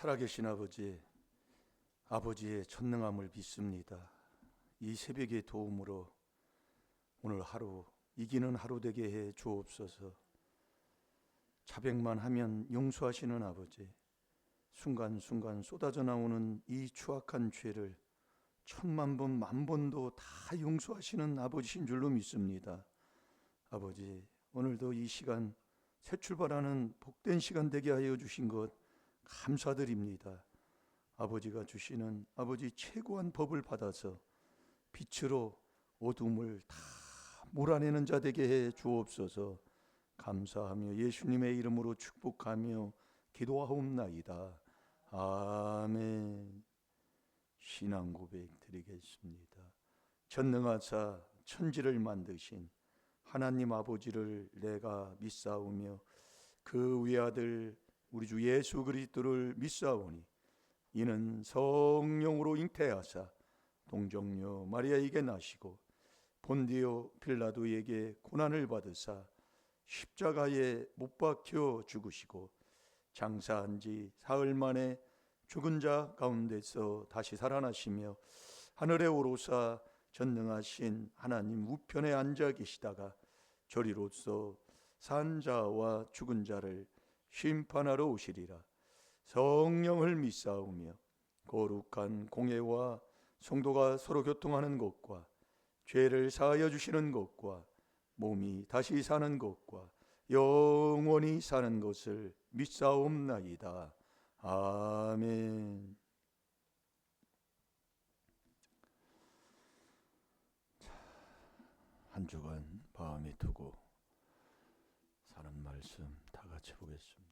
살아계신 아버지, 아버지의 전능함을 믿습니다. 이 새벽의 도움으로 오늘 하루 이기는 하루 되게 해 주옵소서. 자백만 하면 용서하시는 아버지, 순간순간 쏟아져 나오는 이 추악한 죄를 천만 번, 만 번도 다 용서하시는 아버지신 줄로 믿습니다. 아버지, 오늘도 이 시간 새 출발하는 복된 시간 되게 하여 주신 것 감사드립니다. 아버지가 주시는 아버지 최고한 법을 받아서 빛으로 어둠을 다 몰아내는 자 되게 해 주옵소서. 감사하며 예수님의 이름으로 축복하며 기도하옵나이다. 아멘. 신앙 고백 드리겠습니다. 전능하사 천지를 만드신 하나님 아버지를 내가 믿사오며 그 외아들 우리 주 예수 그리스도를 믿사오니 이는 성령으로 잉태하사 동정녀 마리아에게 나시고 본디오 빌라도에게 고난을 받으사 십자가에 못 박혀 죽으시고 장사한 지 사흘 만에 죽은 자 가운데서 다시 살아나시며 하늘에 오르사 전능하신 하나님 우편에 앉아 계시다가 저리로서 산 자와 죽은 자를 심판하러 오시리라. 성령을 믿사오며 거룩한 공예와 성도가 서로 교통하는 것과 죄를 사하여 주시는 것과 몸이 다시 사는 것과 영원히 사는 것을 믿사옵나이다. 아멘. 한 주간 마음에 두고 사는 말씀 다 같이 보겠습니다.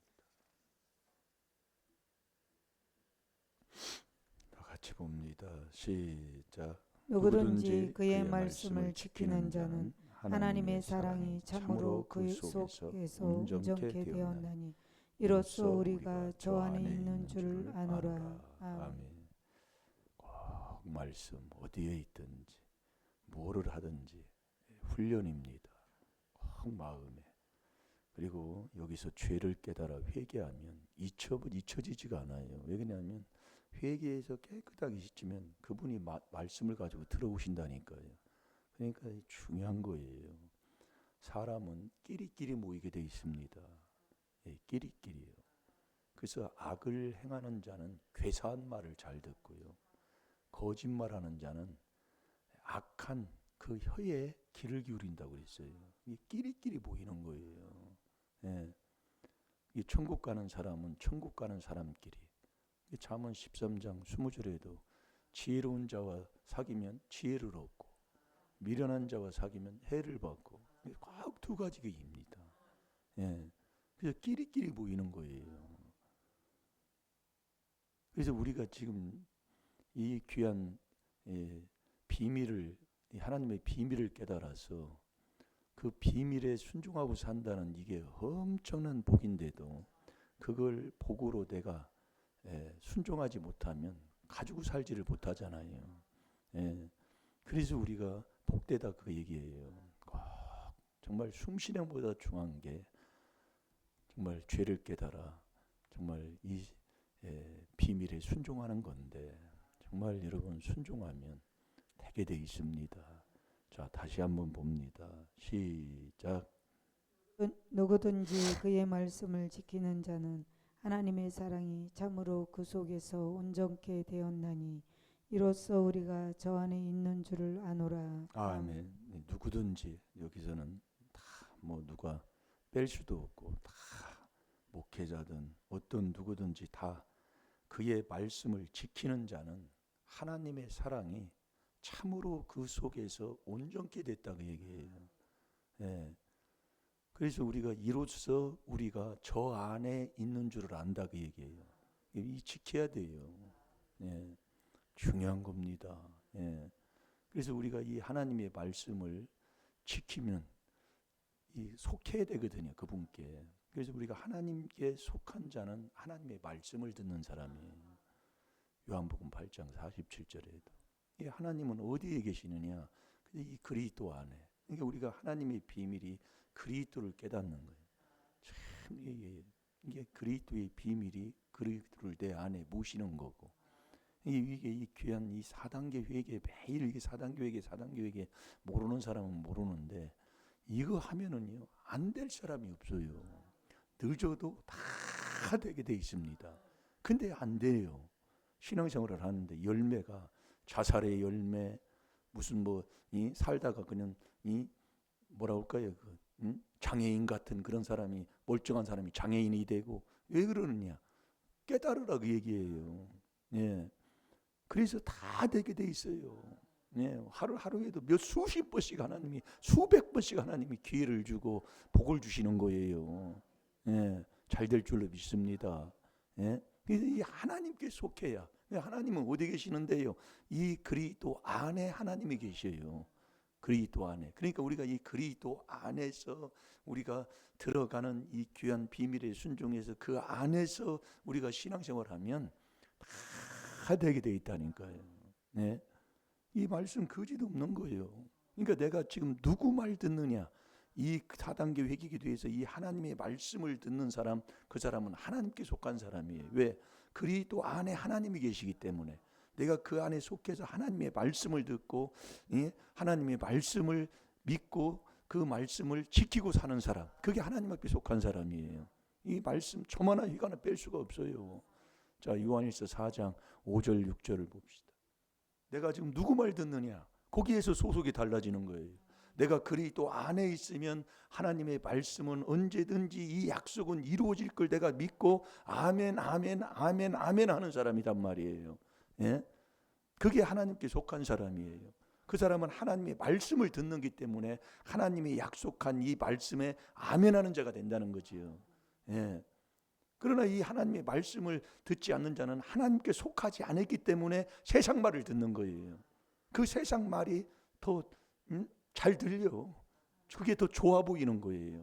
다 같이 봅니다. 시작. 누구든지 그의 말씀을 지키는 자는 하나님의 사랑이 참으로 그 속에서 온전케 되었나니 이로써 우리가 저 안에 있는 줄 아노라. 아멘. 꼭 말씀 어디에 있든지 뭐를 하든지 훈련입니다. 꼭 마음에. 그리고 여기서 죄를 깨달아 회개하면 잊혀지지가 않아요. 왜 그러냐면 회개해서 깨끗하게 씻으면 그분이 말씀을 가지고 들어오신다니까요. 그러니까 중요한 거예요. 사람은 끼리끼리 모이게 돼 있습니다. 예, 끼리끼리요. 그래서 악을 행하는 자는 괴사한 말을 잘 듣고요. 거짓말하는 자는 악한 그 혀에 귀를 기울인다고 그랬어요. 이게 끼리끼리 모이는 거예요. 예. 이 천국 가는 사람은 천국 가는 사람끼리. 잠언 13장 20절에도 지혜로운 자와 사귀면 지혜를 얻고 미련한 자와 사귀면 해를 받고 꼭 두 가지가 입니다. 예. 그래서 끼리끼리 모이는 거예요. 그래서 우리가 지금 이 귀한 비밀을 하나님의 비밀을 깨달아서 그 비밀에 순종하고 산다는 이게 엄청난 복인데도 그걸 복으로 내가 순종하지 못하면 가지고 살지를 못하잖아요. 그래서 우리가 복되다 그 얘기예요. 정말 숨쉬는보다 중요한 게 정말 죄를 깨달아 정말 이 비밀에 순종하는 건데 정말 여러분 순종하면 되게 돼 있습니다. 자, 다시 한번 봅니다. 시작. 누구든지 그의 말씀을 지키는 자는 하나님의 사랑이 참으로 그 속에서 온전케 되었나니 이로써 우리가 저 안에 있는 줄을 아노라. 아멘. 누구든지 여기서는 다 뭐 누가 뺄 수도 없고 다 목회자든 어떤 누구든지 다 그의 말씀을 지키는 자는 하나님의 사랑이 참으로 그 속에서 온전케 됐다고 얘기해요. 예. 그래서 우리가 이로써 우리가 저 안에 있는 줄을 안다고 얘기해요. 이 지켜야 돼요. 예. 중요한 겁니다. 예. 그래서 우리가 이 하나님의 말씀을 지키면 이 속해야 되거든요. 그분께. 그래서 우리가 하나님께 속한 자는 하나님의 말씀을 듣는 사람이에요. 요한복음 8장 47절에도 이 하나님은 어디에 계시느냐? 이 그리스도 안에. 그러니까 우리가 하나님의 비밀이 그리스도를 깨닫는 거예요. 참 이게 이게 그리스도의 비밀이 그리스도를 내 안에 모시는 거고, 이게 이 귀한 이 4단계 회개, 매일 이게 4단계 회개 모르는 사람은 모르는데, 이거 하면은요 안 될 사람이 없어요. 늦어도 다 되게 돼 있습니다. 근데 안 돼요. 신앙생활을 하는데 열매가 자살의 열매, 무슨 이 살다가 그냥 이 뭐라 할까요? 장애인 같은 그런 사람이, 멀쩡한 사람이 장애인이 되고, 왜 그러느냐? 깨달으라 그 얘기예요. 예. 그래서 다 되게 돼 있어요. 예. 하루에도 몇 수십 번씩 하나님이, 수백 번씩 하나님이 기회를 주고 복을 주시는 거예요. 예. 잘 될 줄로 믿습니다. 예. 그래서 이 하나님께 속해야. 하나님은 어디 계시는데요? 이 그리스도 안에 하나님이 계셔요. 그리스도 안에. 그러니까 우리가 이 그리스도 안에서 우리가 들어가는 이 귀한 비밀에 순종해서 그 안에서 우리가 신앙생활하면 다 되게 돼 있다니까요. 네. 이 말씀 거짓 없는 거예요. 그러니까 내가 지금 누구 말 듣느냐? 이 4단계 회개기도에서 이 하나님의 말씀을 듣는 사람, 그 사람은 하나님께 속한 사람이에요. 왜? 그리스도 안에 하나님이 계시기 때문에. 내가 그 안에 속해서 하나님의 말씀을 듣고, 하나님의 말씀을 믿고 그 말씀을 지키고 사는 사람, 그게 하나님 앞에 속한 사람이에요. 이 말씀 점 하나 휘 하나 뺄 수가 없어요. 자, 요한일서 4장 5절 6절을 봅시다. 내가 지금 누구 말 듣느냐? 거기에서 소속이 달라지는 거예요. 내가 그리스도 안에 있으면 하나님의 말씀은 언제든지 이 약속은 이루어질 걸 내가 믿고 아멘 아멘 아멘 아멘 하는 사람이란 말이에요. 예? 그게 하나님께 속한 사람이에요. 그 사람은 하나님의 말씀을 듣는기 때문에 하나님이 약속한 이 말씀에 아멘하는 자가 된다는 거지요. 예. 그러나 이 하나님의 말씀을 듣지 않는 자는 하나님께 속하지 않았기 때문에 세상 말을 듣는 거예요. 그 세상 말이 더 잘 들려. 그게 더 좋아 보이는 거예요.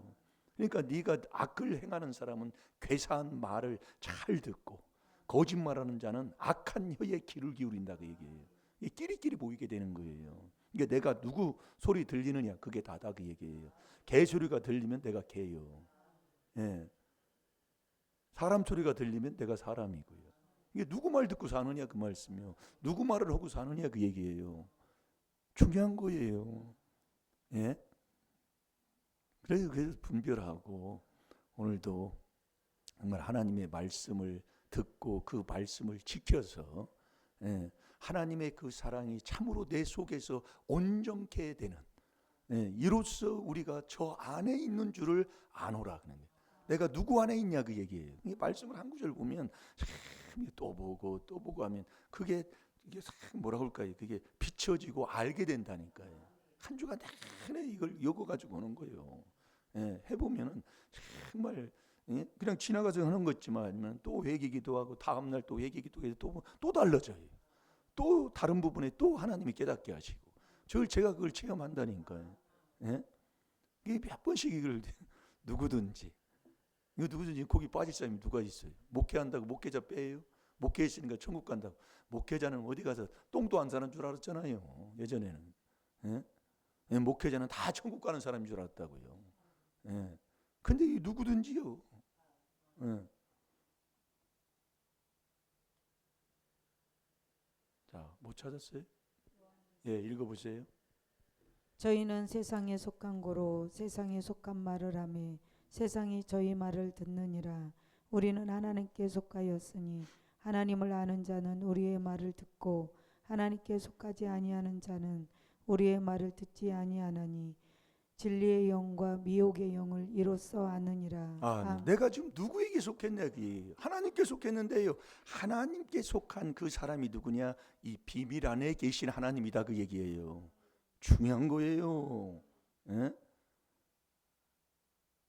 그러니까 네가 악을 행하는 사람은 괴사한 말을 잘 듣고, 거짓말하는 자는 악한 혀에 귀를 기울인다 그 얘기예요. 이게 끼리끼리 보이게 되는 거예요. 그러니까 내가 누구 소리 들리느냐, 그게 다다 그 얘기예요. 개 소리가 들리면 내가 개요. 예. 사람 소리가 들리면 내가 사람이고요. 이게 누구 말 듣고 사느냐 그 말씀이요. 누구 말을 하고 사느냐 그 얘기예요. 중요한 거예요. 예? 그래서 분별하고 오늘도 정말 하나님의 말씀을 듣고 그 말씀을 지켜서, 예, 하나님의 그 사랑이 참으로 내 속에서 온전케 되는, 예, 이로써 우리가 저 안에 있는 줄을 아노라 그러는 거예요. 내가 누구 안에 있냐 그 얘기예요. 이 말씀을 한 구절 보면 또 보고 하면 이게 뭐라 그럴까요? 그게 비춰지고 알게 된다니까요. 한 주간 내내 이걸 읽어가지고 오는 거예요. 예, 해보면은 정말, 예, 그냥 지나가서 하는 거 있지만 아니면 또 회개기도 하고 다음날 또 회개기도 해도 또 달라져요. 또 다른 부분에 또 하나님이 깨닫게 하시고, 제가 그걸 체험한다니까요. 예? 이게 몇 번씩 이걸 누구든지 거기 빠질 사람이 누가 있어요? 목회한다고 목회자 빼요? 목회했으니까 천국 간다고. 목회자는 어디 가서 똥도 안 사는 줄 알았잖아요. 예전에는. 예? 예, 목회자는 다 천국 가는 사람인 줄 알았다고요. 예. 근데 이 누구든지요. 예. 자, 못 찾았어요? 예, 읽어보세요. 저희는 세상에 속한 고로 세상에 속한 말을 하며 세상이 저희 말을 듣느니라. 우리는 하나님께 속하였으니 하나님을 아는 자는 우리의 말을 듣고 하나님께 속하지 아니하는 자는 우리의 말을 듣지 아니하나니 진리의 영과 미혹의 영을 이로써 아느니라. 내가 지금 누구에게 속했냐? 하나님께 속했는데요. 하나님께 속한 그 사람이 누구냐? 이 비밀 안에 계신 하나님이다 그 얘기예요. 중요한 거예요. 예?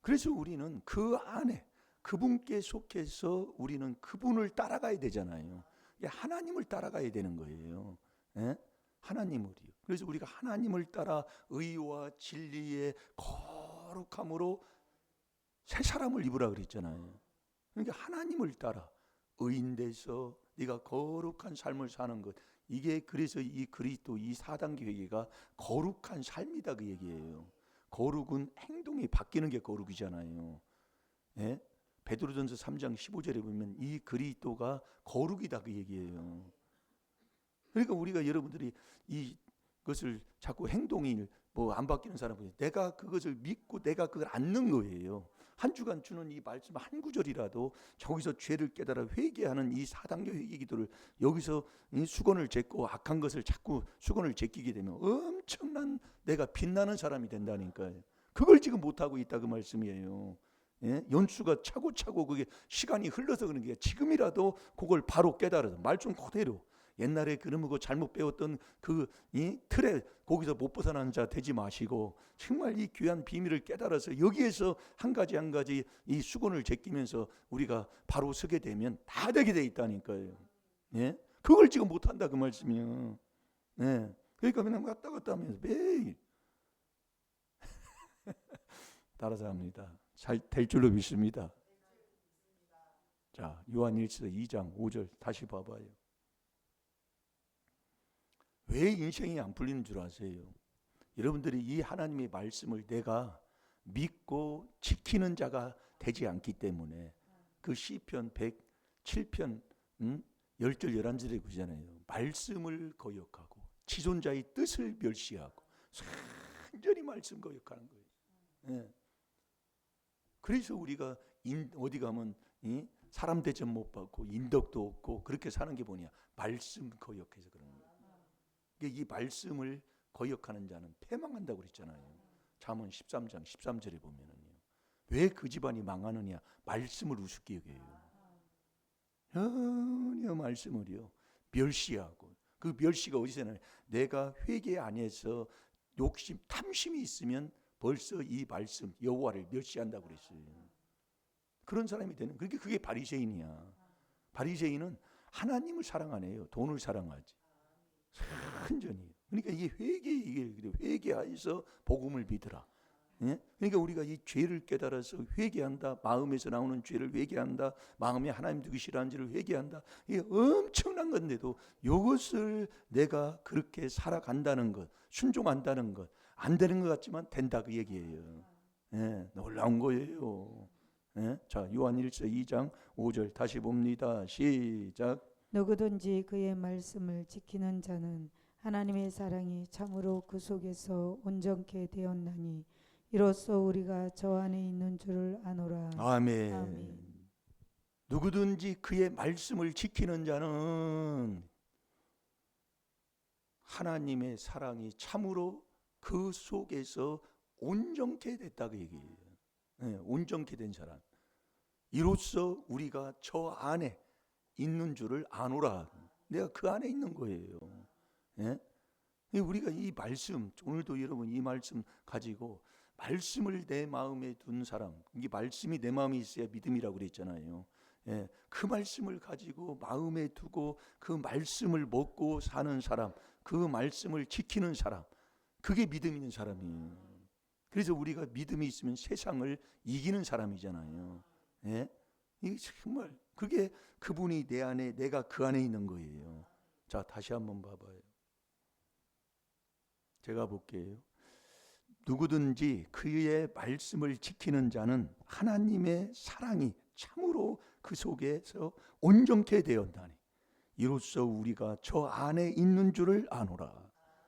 그래서 우리는 그 안에 그분께 속해서 우리는 그분을 따라가야 되잖아요. 하나님을 따라가야 되는 거예요. 예? 하나님을요. 그래서 우리가 하나님을 따라 의와 진리의 거룩함으로 새 사람을 입으라 그랬잖아요. 그러니까 하나님을 따라 의인 돼서 네가 거룩한 삶을 사는 것, 이게 그래서 이 그리스도 이 4단계 회개가 거룩한 삶이다 그 얘기예요. 거룩은 행동이 바뀌는 게 거룩이잖아요. 예? 베드로전서 3장 15절에 보면 이 그리스도가 거룩이다 그 얘기예요. 그러니까 우리가 여러분들이 이것을 자꾸 행동이 뭐 안 바뀌는 사람은 내가 그것을 믿고 내가 그걸 안는 거예요. 한 주간 주는 이 말씀 한 구절이라도 저기서 죄를 깨달아 회개하는 이 4단계 회개 기도를 여기서 이 수건을 제고 악한 것을 자꾸 수건을 제끼게 되면 엄청난 내가 빛나는 사람이 된다니까요. 그걸 지금 못하고 있다 그 말씀이에요. 예? 연수가 차고차고 그게 시간이 흘러서 그런 게 지금이라도 그걸 바로 깨달아서 말 좀 그대로 옛날에 그러고 잘못 배웠던 그 이 틀에 거기서 못 벗어나는 자 되지 마시고 정말 이 귀한 비밀을 깨달아서 여기에서 한 가지 한 가지 이 수건을 제끼면서 우리가 바로 서게 되면 다 되게 돼 있다니까요. 예? 그걸 지금 못한다 그 말씀이요. 예. 그러니까 그냥 왔다 갔다 하면서 매일 따라서 합니다. 잘 될 줄로 믿습니다. 자, 요한일서 2장 5절 다시 봐봐요. 왜 인생이 안 풀리는 줄 아세요? 여러분들이 이 하나님의 말씀을 내가 믿고 지키는 자가 되지 않기 때문에 그 시편 107편 10절 11절에 그러잖아요. 말씀을 거역하고 지존자의 뜻을 멸시하고 완전히 말씀 거역하는 거예요. 예. 그래서 우리가 어디 가면 사람 대접 못 받고 인덕도 없고 그렇게 사는 게 뭐냐? 말씀 거역해서 그러는 거예요. 이 말씀을 거역하는 자는 패망한다고 그랬잖아요. 잠언 13장 13절에 보면은요. 왜 그 집안이 망하느냐? 말씀을 우습게 여겨요. 전혀 말씀을요 멸시하고 그 멸시가 어디서 나요? 내가 회개 안에서 욕심 탐심이 있으면 벌써 이 말씀 여호와를 멸시한다고 그랬어요. 그런 사람이 되는 그게 바리새인이야. 바리새인은 하나님을 사랑 안 해요. 돈을 사랑하지. 완전히. 그러니까 이게 회개하여서 복음을 믿으라. 예? 그러니까 우리가 이 죄를 깨달아서 회개한다. 마음에서 나오는 죄를 회개한다. 마음에 하나님 두기 싫어하는지를 회개한다. 이게 엄청난 건데도 이것을 내가 그렇게 살아간다는 것, 순종한다는 것, 안 되는 것 같지만 된다 그 얘기예요. 예, 놀라운 거예요. 예? 자, 요한일서 2장 5절 다시 봅니다. 시작. 누구든지 그의 말씀을 지키는 자는 하나님의 사랑이 참으로 그 속에서 온전케 되었나니 이로써 우리가 저 안에 있는 줄을 아노라. 아멘. 아멘. 누구든지 그의 말씀을 지키는 자는 하나님의 사랑이 참으로 그 속에서 온전케 됐다 그 얘기예요. 네, 온전케 된 사람. 이로써 우리가 저 안에 있는 줄을 아노라. 내가 그 안에 있는 거예요. 예? 우리가 이 말씀 오늘도 여러분 이 말씀 가지고 말씀을 내 마음에 둔 사람, 이 말씀이 내 마음에 있어야 믿음이라고 그랬잖아요. 예, 그 말씀을 가지고 마음에 두고 그 말씀을 먹고 사는 사람, 그 말씀을 지키는 사람, 그게 믿음 있는 사람이에요. 그래서 우리가 믿음이 있으면 세상을 이기는 사람이잖아요. 예? 이게 정말 그게 그분이 내 안에 내가 그 안에 있는 거예요. 자, 다시 한번 봐봐요. 제가 볼게요. 누구든지 그의 말씀을 지키는 자는 하나님의 사랑이 참으로 그 속에서 온전케 되었나니 이로써 우리가 저 안에 있는 줄을 아노라.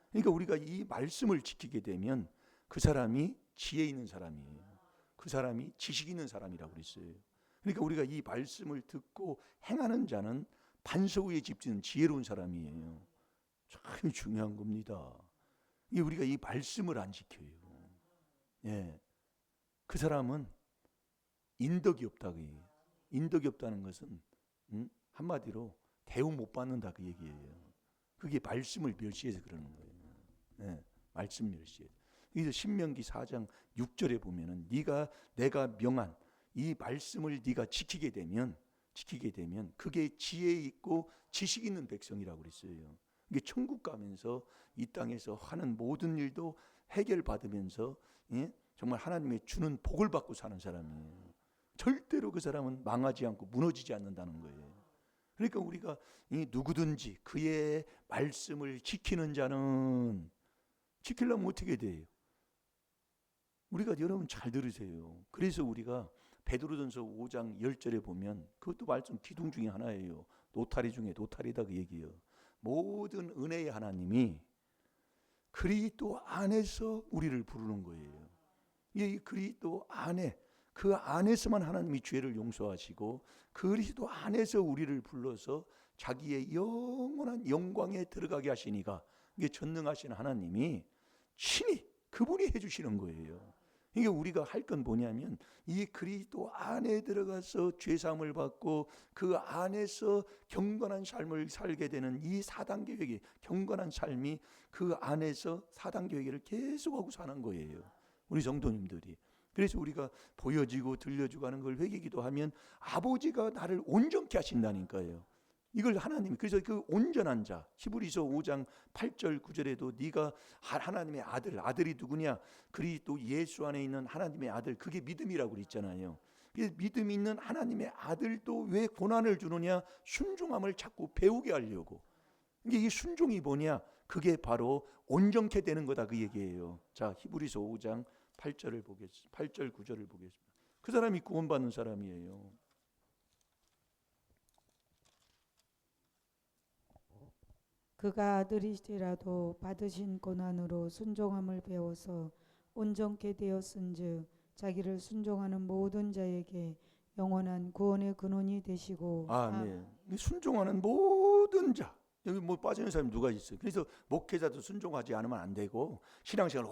그러니까 우리가 이 말씀을 지키게 되면 그 사람이 지혜 있는 사람이에요. 그 사람이 지식 있는 사람이라고 그랬어요. 그러니까 우리가 이 말씀을 듣고 행하는 자는 반석 위에 집 짓는 지혜로운 사람이에요. 참 중요한 겁니다. 우리가 이 말씀을 안 지켜요. 예, 그 사람은 인덕이 없다 그 얘기예요. 인덕이 없다는 것은 한마디로 대우 못 받는다 그 얘기예요. 그게 말씀을 멸시해서 그러는 거예요. 예, 말씀 멸시해. 그래서 신명기 4장 6절에 보면은 내가 명한 이 말씀을 네가 지키게 되면 그게 지혜 있고 지식 있는 백성이라고 그랬어요. 이게 천국 가면서 이 땅에서 하는 모든 일도 해결받으면서 정말 하나님의 주는 복을 받고 사는 사람이에요. 절대로 그 사람은 망하지 않고 무너지지 않는다는 거예요. 그러니까 우리가 누구든지 그의 말씀을 지키는 자는 지키려면 어떻게 돼요? 우리가 여러분 잘 들으세요. 그래서 우리가 베드로전서 5장 10절에 보면 그것도 말씀 기둥 중에 하나예요. 노타리 중에 노타리다 그 얘기예요. 모든 은혜의 하나님이 그리스도 안에서 우리를 부르는 거예요. 이 그리스도 안에, 그 안에서만 하나님이 죄를 용서하시고 그리스도 안에서 우리를 불러서 자기의 영원한 영광에 들어가게 하시니까, 이게 전능하신 하나님이 친히 그분이 해주시는 거예요. 이게 우리가 할 건 뭐냐면 이 그리스도 안에 들어가서 죄사함을 받고 그 안에서 경건한 삶을 살게 되는 이 4단계 회개, 경건한 삶이 그 안에서 4단계 회개를 계속하고 사는 거예요, 우리 성도님들이. 그래서 우리가 보여지고 들려주고 하는 걸 회개기도 하면 아버지가 나를 온전케 하신다니까요. 이걸 하나님이, 그래서 그 온전한 자, 히브리서 5장 8절 9절에도 네가 하나님의 아들이 누구냐? 그리스도 예수 안에 있는 하나님의 아들, 그게 믿음이라고 그랬잖아요. 믿음이 있는 하나님의 아들도 왜 고난을 주느냐? 순종함을 자꾸 배우게 하려고. 이게 이 순종이 뭐냐? 그게 바로 온전케 되는 거다, 그 얘기예요. 자, 히브리서 5장 8절 9절을 보겠습니다. 그 사람이 구원받는 사람이에요. 그가 아들이시라도 받으신 고난으로 순종함을 배워서 온전케 되었은즉 자기를 순종하는 모든 자에게 영원한 구원의 근원이 되시고. 아멘. 순종하는 모든 자, 여기 뭐 빠지는 사람이 누가 있어요? 그래서 목회자도 순종하지 않으면 안 되고 신앙생활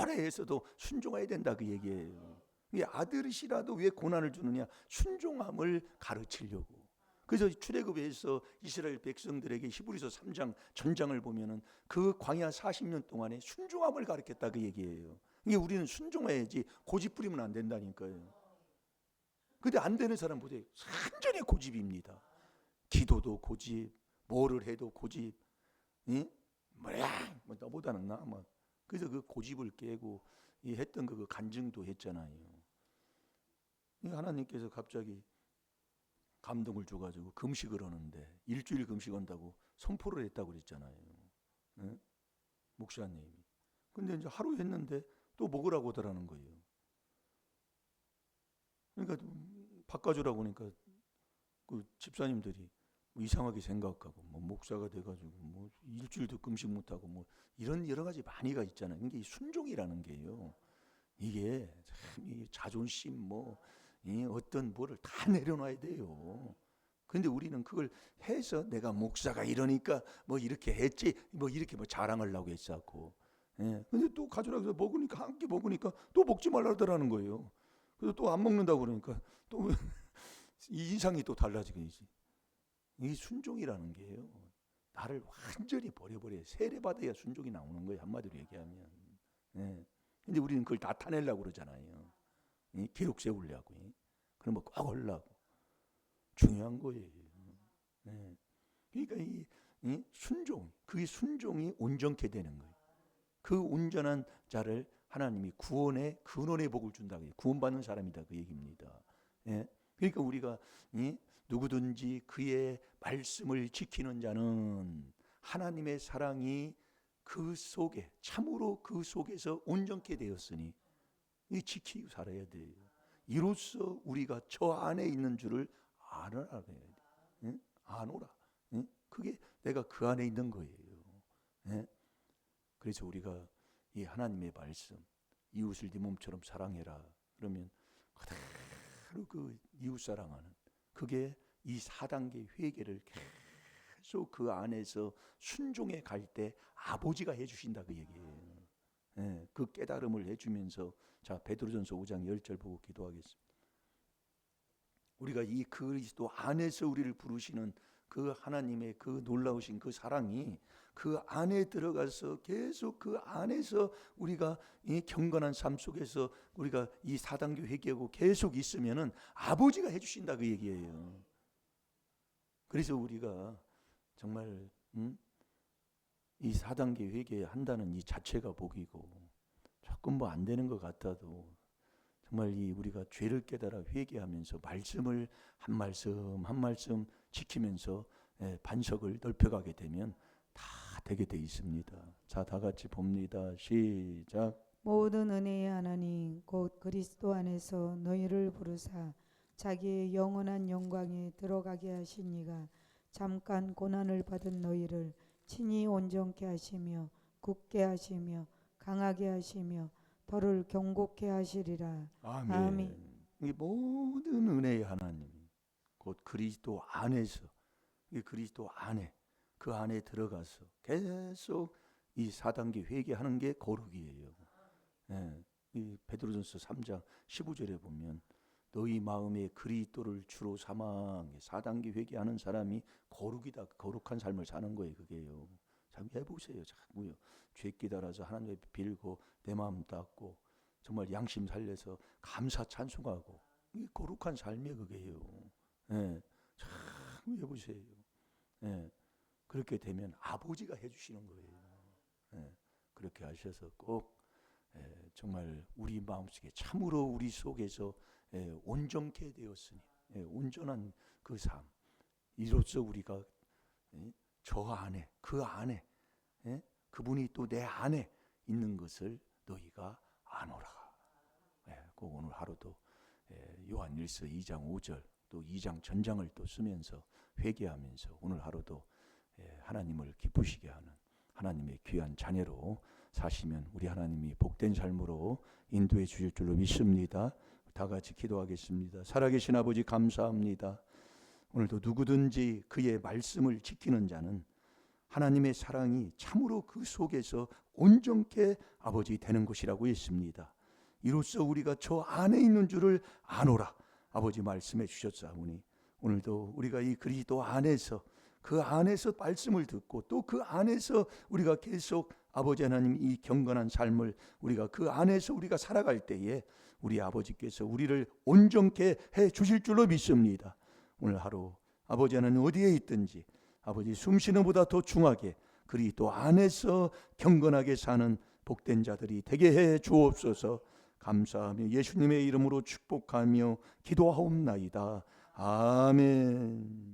오래 해서도 순종해야 된다, 그 얘기예요. 이게 아들이시라도 왜 고난을 주느냐? 순종함을 가르치려고. 그래서 출애굽에서 이스라엘 백성들에게 히브리서 3장 전장을 보면은 그 광야 40년 동안에 순종함을 가르쳤다, 그 얘기예요. 이게 우리는 순종해야지 고집 부리면 안 된다니까요. 근데 안 되는 사람 보세요. 완전히 고집입니다. 기도도 고집, 뭐를 해도 고집, 뭐야, 너보다는 나, 막. 그래서 그 고집을 깨고 했던 그 간증도 했잖아요. 하나님께서 갑자기 감동을 줘가지고 금식을 하는데 일주일 금식한다고 선포를 했다고 그랬잖아요. 네? 목사님이. 근데 이제 하루 했는데 또 먹으라고 하더라는 거예요. 그러니까 바꿔주라고 하니까 그 집사님들이 뭐 이상하게 생각하고 뭐 목사가 돼가지고 뭐 일주일도 금식 못하고 뭐 이런 여러 가지 많이가 있잖아요. 이게 순종이라는 게요. 이게 참 이 자존심 뭐 어떤 뭐를 다 내려놔야 돼요. 근데 우리는 그걸 해서 내가 목사가 이러니까 뭐 이렇게 했지, 뭐 이렇게 뭐 자랑하려고 했었고. 예. 근데 또 가져라 그래서 먹으니까 함께 먹으니까 또 먹지 말라더라는 거예요. 그래서 또 안 먹는다고 그러니까 또 인상이 또 달라지겠지. 이 순종이라는 게요. 나를 완전히 버려버려. 세례받아야 순종이 나오는 거예요, 한마디로 얘기하면. 예. 근데 우리는 그걸 나타내려고 그러잖아요. 기록 세우려고. 그럼 뭐 꼭 하려고. 중요한 거예요. 네. 그러니까 이 순종, 그 순종이 온전케 되는 거예요. 그 온전한 자를 하나님이 구원의 근원의 복을 준다. 구원받는 사람이다, 그 얘기입니다. 예. 그러니까 우리가 누구든지 그의 말씀을 지키는 자는 하나님의 사랑이 그 속에, 참으로 그 속에서 온전케 되었으니 이 지키고 살아야 돼요. 이로써 우리가 저 안에 있는 줄을 아노라. 응? 아노라. 응? 그게 내가 그 안에 있는 거예요. 응? 그래서 우리가 이 하나님의 말씀, 이웃을 네 몸처럼 사랑해라. 그러면 그대로 그 이웃 사랑하는, 그게 이 4단계 회개를 계속 그 안에서 순종해 갈 때 아버지가 해주신다, 그 얘기예요. 예, 그 깨달음을 해주면서, 자, 베드로전서 5장 10절 보고 기도하겠습니다. 우리가 이 그리스도 안에서 우리를 부르시는 그 하나님의 그 놀라우신 그 사랑이 그 안에 들어가서 계속 그 안에서 우리가 이 경건한 삶 속에서 우리가 이 4단계 회개하고 계속 있으면은 아버지가 해주신다, 그 얘기예요. 그래서 우리가 정말 이 4단계 회개한다는 이 자체가 복이고, 조금 뭐 안 되는 것 같아도 정말 이 우리가 죄를 깨달아 회개하면서 말씀을 한 말씀 한 말씀 지키면서 반석을 넓혀가게 되면 다 되게 돼 있습니다. 자, 다 같이 봅니다. 시작. 모든 은혜의 하나님 곧 그리스도 안에서 너희를 부르사 자기의 영원한 영광에 들어가게 하신 이가 잠깐 고난을 받은 너희를 친히 온전케 하시며 굳게 하시며 강하게 하시며 더를 경고케 하시리라. 아멘. 아멘. 이 모든 은혜의 하나님 곧 그리스도 안에서, 이 그리스도 안에, 그 안에 들어가서 계속 이 4단계 회개하는 게 거룩이에요. 예, 이 베드로전서 3장 15절에 보면 너희 마음에 그리스도를 주로 삼아 4단계 회개하는 사람이 거룩이다. 거룩한 삶을 사는 거예요. 그게요. 참 해보세요. 자꾸요. 죄 깨달아서 하나님 앞에 빌고 내 마음 닦고 정말 양심 살려서 감사 찬송하고 이 거룩한 삶이 그게요. 예, 참 해보세요. 예, 그렇게 되면 아버지가 해주시는 거예요. 예, 그렇게 하셔서 꼭 정말 우리 마음속에 참으로 우리 속에서 온전케 되었으니 온전한 그 삶 이로써 우리가 저 안에 그 안에 그분이 또 내 안에 있는 것을 너희가 아노라. 꼭 오늘 하루도 요한일서 2장 5절 또 2장 전장을 또 쓰면서 회개하면서 오늘 하루도 하나님을 기쁘시게 하는 하나님의 귀한 자녀로 사시면 우리 하나님이 복된 삶으로 인도해 주실 줄로 믿습니다. 다 같이 기도하겠습니다. 살아계신 아버지 감사합니다. 오늘도 누구든지 그의 말씀을 지키는 자는 하나님의 사랑이 참으로 그 속에서 온전케 아버지 되는 것이라고 했습니다. 이로써 우리가 저 안에 있는 줄을 아노라 아버지 말씀해 주셨사오니 오늘도 우리가 이 그리스도 안에서 그 안에서 말씀을 듣고 또 그 안에서 우리가 계속 아버지 하나님 이 경건한 삶을 우리가 그 안에서 우리가 살아갈 때에 우리 아버지께서 우리를 온전케 해 주실 줄로 믿습니다. 오늘 하루 아버지 하나님 어디에 있든지 아버지 숨쉬는 보다 더 중하게 그리스도 안에서 경건하게 사는 복된 자들이 되게 해 주옵소서. 감사하며 예수님의 이름으로 축복하며 기도하옵나이다. 아멘.